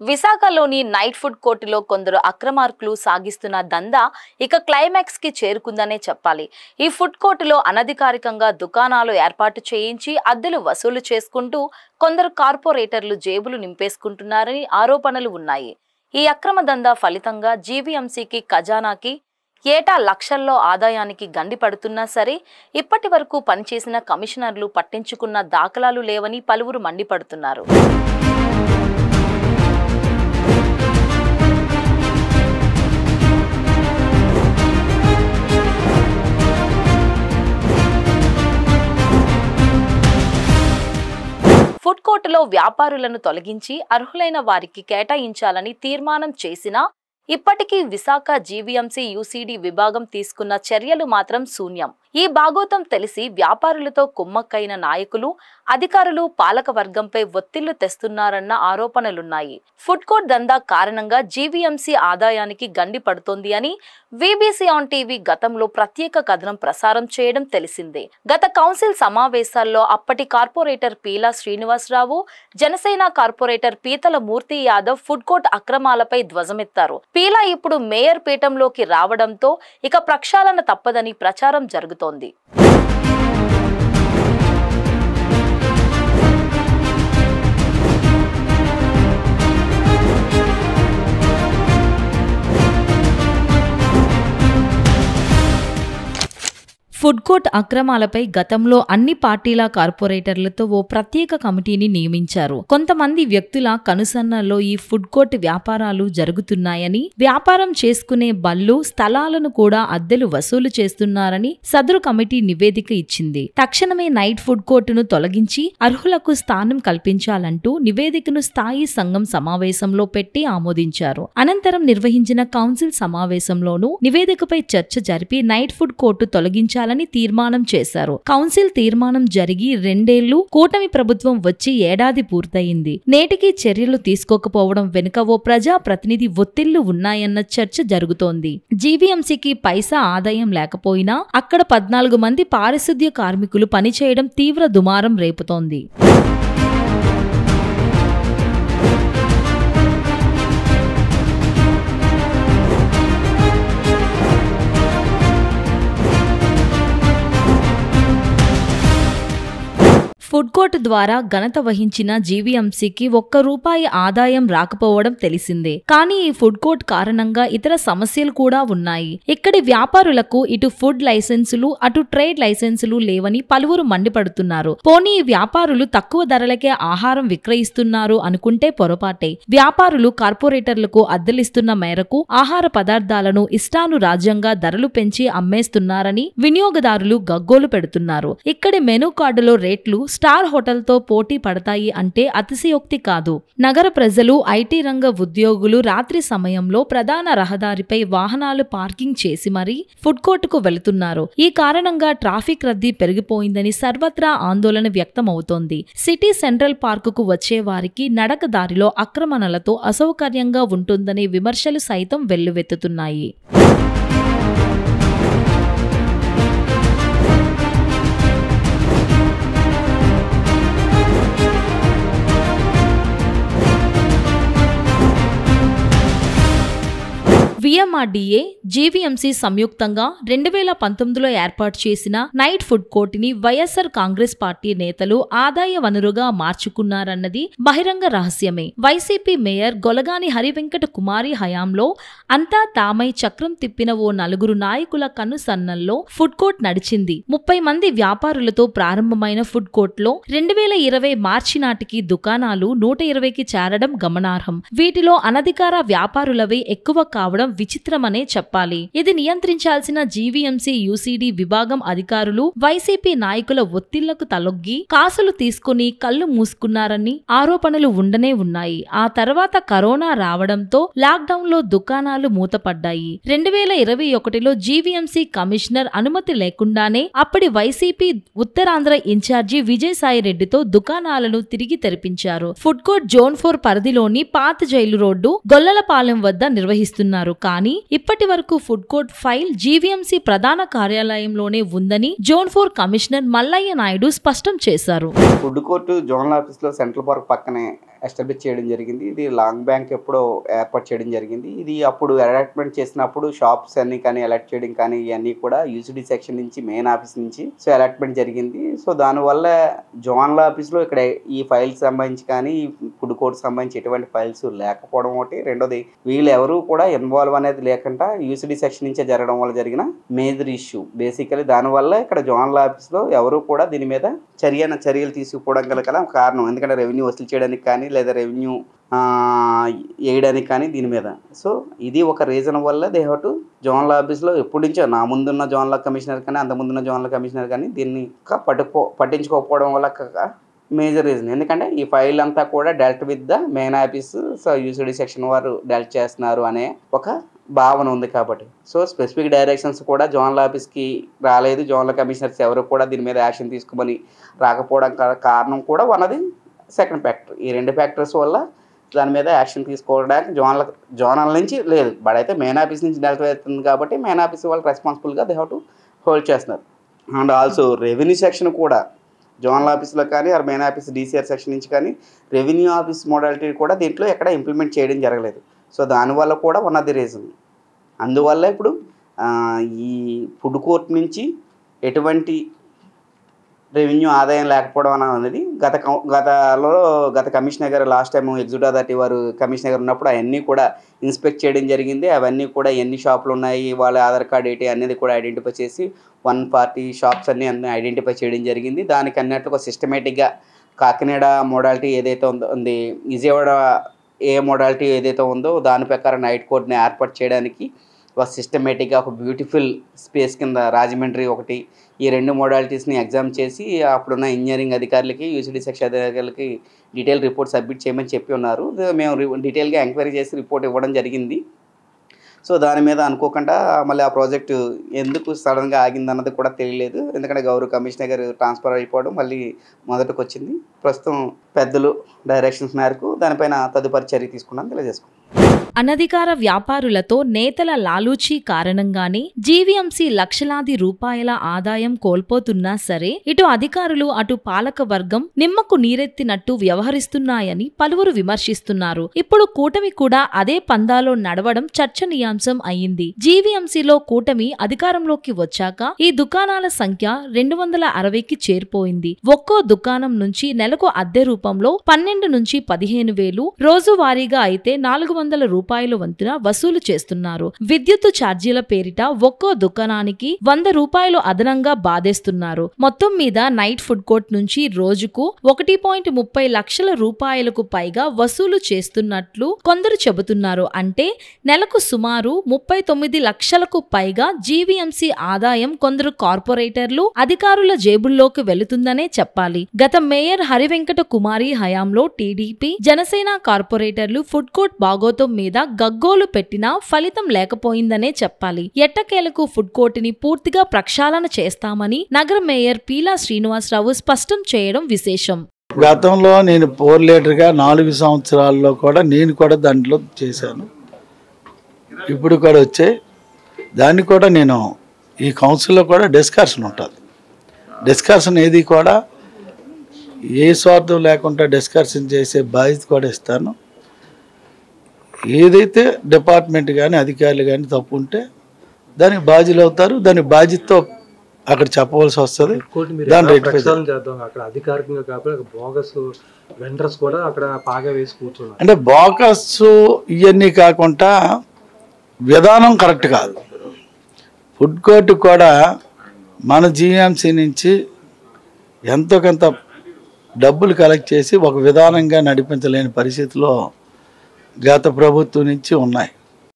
విశాఖలోని night food కోర్టులో కొందరు అక్రమార్కులు సాగిస్తున్న దందా ఇక క్లైమాక్స్ కి చేరుకుందనే చెప్పాలి. ఈ ఫుడ్ కోర్టులో అనధికారికంగా దుకాణాలు ఏర్పాటు చేయించి అద్దెలు వసూలు చేసుకుంటూ కొందరు కార్పొరేటర్లు జేబులు నింపేసుకుంటున్నారని ఆరోపణలు ఉన్నాయి. ఈ అక్రమ దందా ఫలితంగా జీవీఎంసీకి ఖజానాకి ఏటా లక్షల్లో ఆదాయానికి గండి పడుతున్నా సరే ఇప్పటి వరకు పనిచేసిన కమిషనర్లు పట్టించుకున్న దాఖలాలు లేవని పలువురు మండిపడుతున్నారు. ఫుడ్ కోర్టులో వ్యాపారులను తొలగించి అర్హులైన వారికి కేటాయించాలని తీర్మానం చేసినా ఇప్పటికీ విశాఖ జీవీఎంసీ యూసీడీ విభాగం తీసుకున్న చర్యలు మాత్రం శూన్యం. ఈ భాగోతం తెలిసి వ్యాపారులతో కుమ్మక్కైన నాయకులు, అధికారులు పాలక వర్గంపై ఒత్తిళ్లు తెస్తున్నారన్న ఆరోపణలున్నాయి. ఫుడ్ కోర్ట్ దందా కారణంగా జీవీఎంసీ ఆదాయానికి గండి పడుతోంది అని వీబీసీ ఆన్ టీవీ గతంలో ప్రత్యేక కథనం ప్రసారం చేయడం తెలిసిందే. గత కౌన్సిల్ సమావేశాల్లో అప్పటి కార్పొరేటర్ పీలా శ్రీనివాసరావు, జనసేన కార్పొరేటర్ పీతల మూర్తి యాదవ్ ఫుడ్ కోర్ట్ అక్రమాలపై ధ్వజమెత్తారు. పీలా ఇప్పుడు మేయర్ పీఠంలోకి రావడంతో ఇక ప్రక్షాళన తప్పదని ప్రచారం జరుగుతోంది. ఫుడ్ కోర్ట్ అక్రమాలపై గతంలో అన్ని పార్టీల కార్పొరేటర్లతో ఓ ప్రత్యేక కమిటీని నియమించారు. కొంతమంది వ్యక్తుల కనుసన్నల్లో ఈ ఫుడ్ కోర్ట్ వ్యాపారాలు జరుగుతున్నాయని, వ్యాపారం చేసుకునే బళ్ళు, స్థలాలను కూడా అద్దెలు వసూలు చేస్తున్నారని సదరు కమిటీ నివేదిక ఇచ్చింది. తక్షణమే నైట్ ఫుడ్ కోర్టును తొలగించి అర్హులకు స్థానం కల్పించాలంటూ నివేదికను స్థాయి సంఘం సమావేశంలో పెట్టి ఆమోదించారు. అనంతరం నిర్వహించిన కౌన్సిల్ సమావేశంలోనూ నివేదికపై చర్చ జరిపి నైట్ ఫుడ్ కోర్టు తొలగించాలని తీర్మానం చేశారు. కౌన్సిల్ తీర్మానం జరిగి 2 ఏళ్లు, కూటమి ప్రభుత్వం వచ్చి ఏడాది పూర్తయింది. నేటికి చర్యలు తీసుకోకపోవడం వెనుక ఓ ప్రజా ప్రతినిధి ఒత్తిళ్లు ఉన్నాయన్న చర్చ జరుగుతోంది. జీవీఎంసీకి పైసా ఆదాయం లేకపోయినా అక్కడ 14 మంది పారిశుద్ధ్య కార్మికులు పనిచేయడం తీవ్ర దుమారం రేపుతోంది. ఫుడ్ కోర్టు ద్వారా ఘనత వహించిన జీవీఎంసీకి ₹1 ఆదాయం రాకపోవడం తెలిసిందే. కానీ ఈ ఫుడ్ కోర్ట్ కారణంగా ఇతర సమస్యలు కూడా ఉన్నాయి. ఇక్కడి వ్యాపారులకు ఇటు ఫుడ్ లైసెన్సులు, అటు ట్రేడ్ లైసెన్సులు లేవని పలువురు మండిపడుతున్నారు. పోనీ ఈ వ్యాపారులు తక్కువ ధరలకే ఆహారం విక్రయిస్తున్నారు అనుకుంటే పొరపాటే. వ్యాపారులు కార్పొరేటర్లకు అద్దెలిస్తున్న మేరకు ఆహార పదార్థాలను ఇష్టానురాజ్యంగా ధరలు పెంచి అమ్మేస్తున్నారని వినియోగదారులు గగ్గోలు పెడుతున్నారు. ఇక్కడి మెనూ కార్డులో రేట్లు స్టార్ హోటల్తో పోటీ పడతాయి అంటే అతిశయోక్తి కాదు. నగర ప్రజలు, ఐటీ రంగ ఉద్యోగులు రాత్రి సమయంలో ప్రధాన రహదారిపై వాహనాలు పార్కింగ్ చేసి మరీ ఫుడ్ కోర్టుకు వెళుతున్నారు. ఈ కారణంగా ట్రాఫిక్ రద్దీ పెరిగిపోయిందని సర్వత్రా ఆందోళన వ్యక్తమవుతోంది. సిటీ సెంట్రల్ పార్కుకు వచ్చే వారికి నడక దారిలో ఆక్రమణలతో అసౌకర్యంగా ఉంటుందనే విమర్శలు సైతం వెల్లువెత్తుతున్నాయి. VMRDA, జీవీఎంసీ సంయుక్తంగా 2019లో ఏర్పాటు చేసిన నైట్ ఫుడ్ కోర్టుని వైఎస్ఆర్ కాంగ్రెస్ పార్టీ నేతలు ఆదాయ వనరుగా మార్చుకున్నారన్నది బహిరంగ రహస్యమే. వైసీపీ మేయర్ గొలగాని హరివెంకట కుమారి హయాంలో అంతా తామై చక్రం తిప్పిన ఓ 4 నాయకుల కనుసన్నల్లో ఫుడ్ కోర్ట్ నడిచింది. 30 మంది వ్యాపారులతో ప్రారంభమైన ఫుడ్ కోర్టులో 2020 మార్చి నాటికి దుకాణాలు 120కి చేరడం గమనార్హం. వీటిలో అనధికార వ్యాపారులవే ఎక్కువ కావడం విచిత్రమనే చెప్పాలి. ఇది నియంత్రించాల్సిన జీవీఎంసీ యూసీడీ విభాగం అధికారులు వైసీపీ నాయకుల ఒత్తిళ్లకు తలొగ్గి కాసులు తీసుకుని కళ్లు మూసుకున్నారని ఆరోపణలు ఉండనే ఉన్నాయి. ఆ తర్వాత కరోనా రావడంతో లాక్డౌన్ లో దుకాణాలు మూతపడ్డాయి. 2021లో జీవీఎంసీ కమిషనర్ అనుమతి లేకుండానే అప్పటి వైసీపీ ఉత్తరాంధ్ర ఇన్ఛార్జి విజయసాయిరెడ్డితో దుకాణాలను తిరిగి తెరిపించారు. ఫుడ్ కోర్ట్ జోన్ 4 పరిధిలోని పాత జైలు రోడ్డు గొల్లలపాలెం వద్ద నిర్వహిస్తున్నారు. కానీ ఇప్పటి వరకు ఫుడ్ కోర్ట్ ఫైల్ జీవీఎంసీ ప్రధాన కార్యాలయంలోనే ఉందని జోన్ 4 కమిషనర్ మల్లయ్య నాయుడు స్పష్టం చేశారు. ఫుడ్ కోర్టు జోనల్ ఆఫీస్లో సెంట్రల్ పార్క్ పక్కనే ఎస్టాబ్లిష్ చేయడం జరిగింది. ఇది లాంగ్ బ్యాంక్ ఎప్పుడో ఏర్పాటు చేయడం జరిగింది. ఇది అప్పుడు అలాట్మెంట్ చేసినప్పుడు షాప్స్ అన్ని కానీ అలాట్ చేయడం కానీ ఇవన్నీ కూడా యూసిడి సెక్షన్ నుంచి మెయిన్ ఆఫీస్ నుంచి సో అలాట్మెంట్ జరిగింది. సో దానివల్ల జోనల్ ఆఫీస్లో ఇక్కడ ఈ ఫైల్స్ సంబంధించి కానీ ఫుడ్ కోర్ట్ సంబంధించి ఎటువంటి ఫైల్స్ లేకపోవడం ఒకటి. రెండోది వీళ్ళు ఎవరు కూడా ఇన్వాల్వ్ అనేది లేకుండా యూసిడి సెక్షన్ నుంచే జరగడం వల్ల జరిగిన మేజర్ ఇష్యూ. బేసికలీ దానివల్ల ఇక్కడ జోనల్ ఆఫీస్లో ఎవరు కూడా దీని మీద చర్యలు తీసుకుపోవడం గల కారణం. ఎందుకంటే రెవెన్యూ వసూలు చేయడానికి కానీ లేదా రెవెన్యూ వేయడానికి కానీ దీని మీద. సో ఇది ఒక రీజన్ వల్ల దే హ్యావ్ టు జోనల్ ఆఫీస్లో ఎప్పటి నుంచో నా ముందున్న జోనల్ కమిషనర్ కానీ అంతకుముందున్న జోనల్ కమిషనర్ కానీ దీన్ని పట్టించుకోకపోవడం వల్ల మేజర్ రీజన్. ఎందుకంటే ఈ ఫైల్ అంతా కూడా dealt with the main office, so UCD section వారు డెల్ట్ చేస్తున్నారు అనే ఒక భావన ఉంది కాబట్టి. సో స్పెసిఫిక్ డైరెక్షన్స్ కూడా జోనల్ ఆఫీస్కి రాలేదు. జోనల్ కమిషనర్స్ ఎవరు కూడా దీని మీద యాక్షన్ తీసుకోమని రాకపోవడం కారణం కూడా ఉన్నది సెకండ్ ఫ్యాక్టర్. ఈ రెండు ఫ్యాక్టర్స్ వల్ల దాని మీద యాక్షన్ తీసుకోవడానికి జోనల్ నుంచి లేదు, బట్ అయితే మెయిన్ ఆఫీస్ నుంచి డెల్ట్ అవుతుంది కాబట్టి మెయిన్ ఆఫీస్ వాళ్ళు రెస్పాన్సిబుల్గా దే హ్యావ్ టు హోల్డ్ చేస్తున్నారు. అండ్ ఆల్సో రెవెన్యూ సెక్షన్ కూడా జోనల్ ఆఫీస్లో కానీ or main office DCR section నుంచి కానీ రెవెన్యూ ఆఫీస్ మోడాలిటీ కూడా దీంట్లో ఎక్కడ ఇంప్లిమెంట్ చేయడం జరగలేదు. సో దానివల్ల కూడా వన్ ఆఫ్ ది రీజన్. అందువల్ల ఇప్పుడు ఈ ఫుడ్ కోర్ట్ నుంచి ఎటువంటి రెవెన్యూ ఆదాయం లేకపోవడం అనేది గత కమిషనర్ గారు లాస్ట్ టైం ఎగ్జిక్యూటివ్ అథారిటీ వారు కమిషనర్ గారు ఉన్నప్పుడు అవన్నీ కూడా ఇన్స్పెక్ట్ చేయడం జరిగింది. అవన్నీ కూడా ఎన్ని షాపులు ఉన్నాయి, వాళ్ళ ఆధార్ కార్డ్ ఏంటి అనేది కూడా ఐడెంటిఫై చేసి 140 షాప్స్ అన్నీ ఐడెంటిఫై చేయడం జరిగింది. దానికి అన్నట్లు ఒక సిస్టమేటిక్గా కాకినాడ మోడాలిటీ ఏదైతే ఉంది, విజయవాడ ఏ మోడాలిటీ ఏదైతే ఉందో దాని ప్రకారం నైట్ కోర్ట్ని ఏర్పాటు చేయడానికి ఒక సిస్టమేటిక్గా ఒక బ్యూటిఫుల్ స్పేస్ కింద రాజమండ్రి ఒకటి, ఈ రెండు మోడాలిటీస్ని ఎగ్జామ్ చేసి అప్పుడున్న ఇంజనీరింగ్ అధికారులకి యూసిడి సెక్షన్ అధికారులకి డీటెయిల్ రిపోర్ట్ సబ్మిట్ చేయమని చెప్పి ఉన్నారు. మేము డీటెయిల్గా ఎంక్వైరీ చేసి రిపోర్ట్ ఇవ్వడం జరిగింది. సో దాని మీద అనుకోకుండా మళ్ళీ ఆ ప్రాజెక్టు ఎందుకు సడన్గా ఆగిందన్నది కూడా తెలియలేదు. ఎందుకంటే గౌరవ కమిషనర్ గారు ట్రాన్స్ఫర్ అయిపోవడం మళ్ళీ మొదటికి వచ్చింది. ప్రస్తుతం పెద్దలు డైరెక్షన్స్ మేరకు దానిపైన తదుపరి చర్య తీసుకున్నాను తెలియజేసుకున్నాను. అనధికార వ్యాపారులతో నేతల లాలూచీ కారణంగానే జీవీఎంసీ లక్షలాది రూపాయల ఆదాయం కోల్పోతున్నా సరే ఇటు అధికారులు అటు పాలక వర్గం నిమ్మకు నీరెత్తినట్టు వ్యవహరిస్తున్నాయని పలువురు విమర్శిస్తున్నారు. ఇప్పుడు కూటమి కూడా అదే పందాలో నడవడం చర్చనీయాంశం అయింది. జీవీఎంసీలో కూటమి అధికారంలోకి వచ్చాక ఈ దుకాణాల సంఖ్య 260కి చేరిపోయింది. ఒక్కో దుకాణం నుంచి నెలకు అద్దె రూపంలో 12 నుంచి 15,000, రోజువారీగా అయితే 400 రూపాయలు వంతున వసూలు చేస్తున్నారు. విద్యుత్తు ఛార్జీల పేరిట ఒక్కో దుకాణానికి 100 రూపాయలు అదనంగా బాధేస్తున్నారు. మొత్తం మీద నైట్ ఫుడ్ కోర్ట్ నుంచి రోజుకు 1.30 లక్షల రూపాయలకు పైగా వసూలు చేస్తున్నట్లు కొందరు చెబుతున్నారు. అంటే నెలకు సుమారు 39 లక్షలకు పైగా జీవీఎంసీ ఆదాయం కొందరు కార్పొరేటర్లు అధికారుల జేబుల్లోకి వెళుతుందనే చెప్పాలి. గత మేయర్ హరివెంకట కుమారి హయాంలో టీడీపీ జనసేన కార్పొరేటర్లు ఫుడ్ కోర్ట్ బాగోతం మీద గగ్గోలు పెట్టినా ఫలితం లేకపోయిందనే చెప్పాలి. ఎట్టకేలకు ఫుడ్ కోర్టుని పూర్తిగా ప్రక్షాళన చేస్తామని నగర మేయర్ పీలా శ్రీనివాసరావు స్పష్టం చేయడం విశేషం. గతంలో నేను 4 లీటర్గా 4 సంవత్సరాల్లో కూడా నేను కూడా దాంట్లో చేశాను. ఇప్పుడు కూడా వచ్చే దాన్ని కూడా నేను ఈ కౌన్సిల్లో కూడా డిస్కషన్ ఉంటుంది. డిస్కషన్ ఏది కూడా ఏ స్వార్థం లేకుండా డిస్కషన్ చేసే బాధ్యత కూడా ఇస్తాను. ఏదైతే డిపార్ట్మెంట్ కానీ అధికారులు కానీ తప్పు ఉంటే దానికి బాధ్యులు అవుతారు. దాని బాధ్యతతో అక్కడ చెప్పవలసి వస్తుంది. దాని అధికారికంగా కాకుండా బోగస్ వెండర్స్ కూడా అక్కడ పాగా వేసి కూర్చున్నారు. అంటే బోగస్ ఇవన్నీ కాకుండా విధానం కరెక్ట్ కాదు. ఫుడ్ కోర్టు కూడా మన జీఎంసీ నుంచి ఎంతో కొంత డబ్బులు కలెక్ట్ చేసి ఒక విధానంగా నడిపించలేని పరిస్థితిలో గత ప్రభుత్వం నుంచి ఉన్నాయి.